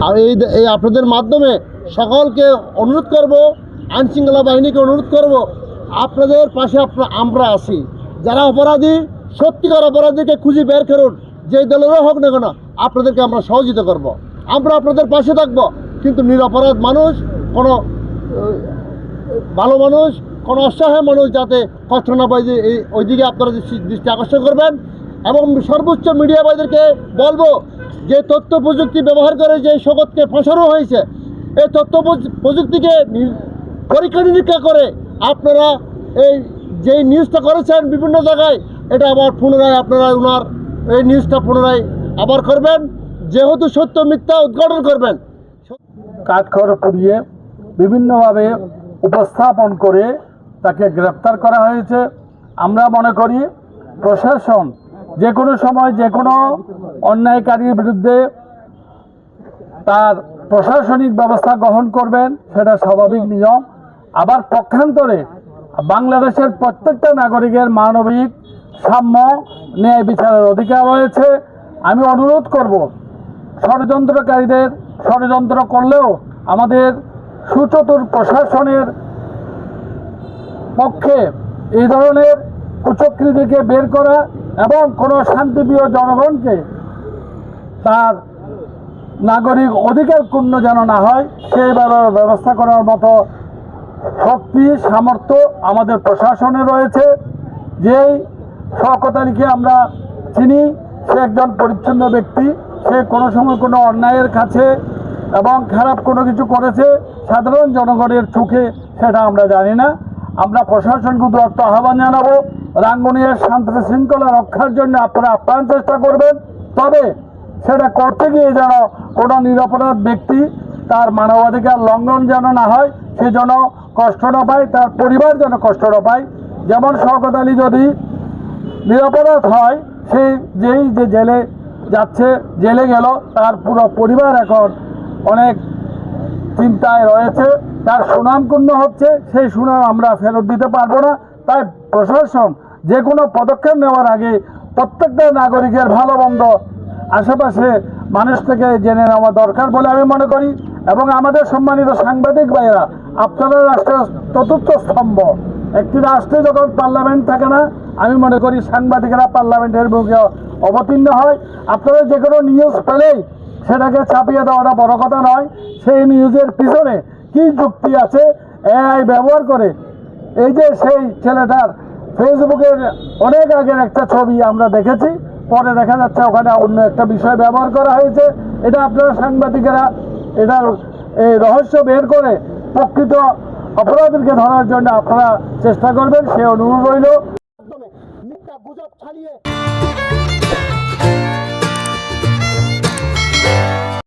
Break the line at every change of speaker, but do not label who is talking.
আর এই আপনাদের মাধ্যমে সকলকে অনুরোধ করব, আইনশৃঙ্খলা বাহিনীকে অনুরোধ করব, আপনাদের পাশে আমরা আছি। যারা অপরাধী, সত্যিকার অপরাধীকে খুঁজে বের করুন, যেই দলেরও হোক না কেন, আপনাদেরকে আমরা সহযোগিতা করব। আমরা আপনাদের পাশে থাকব, কিন্তু নিরপরাধ মানুষ, কোনো ভালো মানুষ, কোনো অসহায় মানুষ যাতে কষ্ট না পায়, ওইদিকে আপনারা দৃষ্টি আকর্ষণ করবেন। এবং সর্বোচ্চ মিডিয়া ভাইদেরকে বলবো যে তথ্য প্রযুক্তি ব্যবহার করে যে শোকতকে ফাঁসানো হয়েছে, এই তথ্য প্রযুক্তিকে পরীক্ষা নিরীক্ষা করে আপনারা এই যে নিউজটা করেছেন বিভিন্ন জায়গায়, এটা আবার পুনরায় আপনারা ওনার এই নিউজটা পুনরায় আবার করবেন, যেহেতু সত্য মিথ্যা উদ্ঘাটন করবেন।
কাঠখড় পুড়িয়ে বিভিন্নভাবে উপস্থাপন করে তাকে গ্রেপ্তার করা হয়েছে। আমরা মনে করি প্রশাসন যে কোনো সময় যে কোনো অন্যায়কারীর বিরুদ্ধে তার প্রশাসনিক ব্যবস্থা গ্রহণ করবেন, সেটা স্বাভাবিক নিয়ম। আবার পক্ষান্তরে বাংলাদেশের প্রত্যেকটা নাগরিকের মানবিক সাম্য ন্যায় বিচারের অধিকার রয়েছে। আমি অনুরোধ করব, ষড়যন্ত্রকারীদের ষড়যন্ত্র করলেও আমাদের সুচতুর প্রশাসনের পক্ষে এই ধরনের কুচক্রীদেরকে বের করা এবং কোনো শান্তিপ্রিয় জনগণকে তার নাগরিক অধিকার ক্ষুণ্ণ যেন না হয়, সেইভাবে ব্যবস্থা করার মতো শক্তি সামর্থ্য আমাদের প্রশাসনে রয়েছে। যেই শওকত আলীকে আমরা চিনি, সে একজন পরিচ্ছন্ন ব্যক্তি, সে কোনো সময় কোনো অন্যায়ের কাছে এবং খারাপ কোনো কিছু করেছে সাধারণ জনগণের চোখে সেটা আমরা জানি না। আমরা প্রশাসনকে দূরত্ব আহ্বান জানাবো, রাঙ্গুনিয়ার শান্তি শৃঙ্খলা রক্ষার জন্য আপনারা আপ্রাণ চেষ্টা করবেন। তবে সেটা করতে গিয়ে যেন কোনো নিরপরাধ ব্যক্তি তার মানবাধিকার লঙ্ঘন যেন না হয়, সে যেন কষ্ট না পায়, তার পরিবার যেন কষ্ট না পায়। যেমন শওকত আলী যদি নিরপরাধ হয়, সে যেই যে জেলে যাচ্ছে, জেলে গেল, তার পুরো পরিবার এখন অনেক চিন্তায় রয়েছে, তার সুনাম ক্ষুণ্ণ হচ্ছে, সেই সুনাম আমরা ফেরত দিতে পারবো না। তাই প্রশাসন যে কোনো পদক্ষেপ নেওয়ার আগে প্রত্যেকটা নাগরিকের ভালো মন্দ আশেপাশে মানুষ থেকে জেনে নেওয়া দরকার বলে আমি মনে করি। এবং আমাদের সম্মানিত সাংবাদিক ভাইয়েরা, আপনারা রাষ্ট্রের চতুর্থ স্তম্ভ। একটি রাষ্ট্রে যখন পার্লামেন্ট থাকে না, আমি মনে করি সাংবাদিকেরা পার্লামেন্টের মুখে অবতীর্ণ হয়। আপনারা যে কোনো নিউজ পেলেই সেটাকে চাপিয়ে দেওয়াটা বড় কথা নয়। সেই নিউজের পিছনে কি যুক্তি আছে এআই ব্যবহার করে, এই যে সেই ছেলেটার ফেসবুকের অনেক আগের একটা ছবি আমরা দেখেছি, পরে দেখা যাচ্ছে ওখানে অন্য একটা বিষয় ব্যবহার করা হয়েছে। এটা আপনারা সাংবাদিকেরা এটার এই রহস্য বের করে প্রকৃত অপরাধীকে ধরার জন্য আপনারা চেষ্টা করবেন, সে অনুরোধ রইল।
মিথ্যা গুজব ছাড়িয়ে